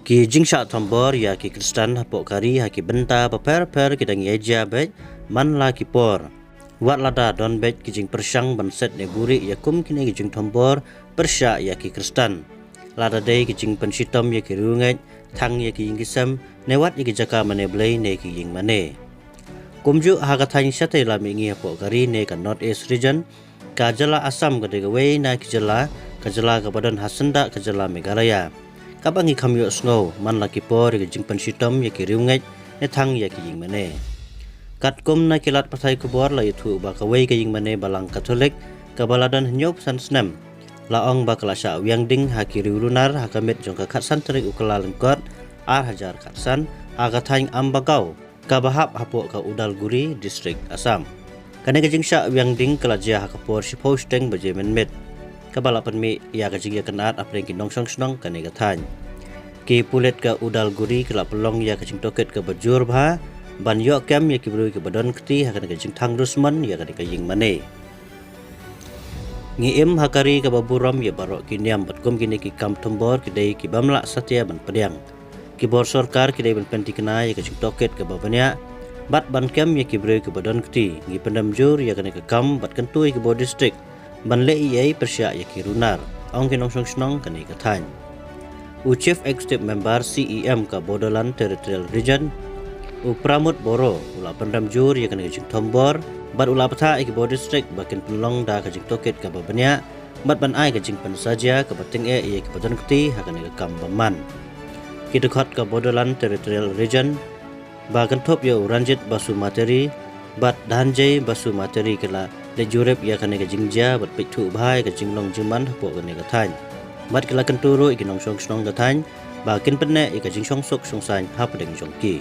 Ki jingsha tombor ya ki Kristen hapok kari ha ki benta paper ki dang yeja bet man la ki por. Wat lada don bet ki jing persang banset ne buri ya kum kini ki jing tombor persya ya ki Kristen. Lada day ki jing pensitom ya ki runget thang ya ki ingisam ne wat ya ki jaka mane blay ne ki Ingmane. Kumju ha ka thang syate la mingi hapok kari ne ka North East region ka jala Assam ka degaway na ki jala ka badan hasenda ka jala Meghalaya. Kabangi kamyo snow man laki por ki jing pensitom ya ki Riew ne thang ya ki Ingmane. Kat kum na kilat pasai kubor la itu ba ka wei ka Ingmane balang Katholik ka baladan hnyop san snem. La ong ba kala Shah Wiang ding ha ki Runar ha kamit jong ka khatsan terik ukala lengkot ar hajar khatsan ha ka thaing ambagau ka bahap hapo ka Udalguri district Assam. Kane ka jing Shah Wiang ding kala jia ha ka por si posting ba je menmet. Kabalapan mi ya ka jing ya kenat apreng ki nongsong snong kane ka thaing. Ki pulet ka Udalguri kala pelong ya ka jing toket ka bajur bha ban yo kem ya ki bru ki badon kti ha ka jing thang rusman ya ka Ingmane. Ngi im hakari ka baburam ya barok ki niam batkum kini ki kam tombor ki dei ki bamla satya ban pediang. Ki bor sarkar ki dei ban penti kena ya ka jing toket ka babanya bat ban kem ya ki bru ki badon kti ngi pendam jur ya ka kam bat kentui ki bor district ban le ei persya ya ki Runar ong ki nongsong snong kane ka thain. U chief executive member CEM ka Borderland Territorial Region u pramut boro ula pendam jur ya kane jing tombor bat ula patha ki bor district bakin penlong da ka jing toket ka babanya bat ban ai ka jing pen saja ka bating e ki badon kti ha kane ka kam baman. Ki dekat ka Borderland Territorial Region ba kan thop yo ranjit basu materi bat danjay basu materi kala le jurep ya kane ka jingja bat pitu bhai ka jinglong jiman hapo kane ka thain bat kala kan turu ikinong song snong ka thain ba kin penne ka jing song sok song san ha padeng jongki.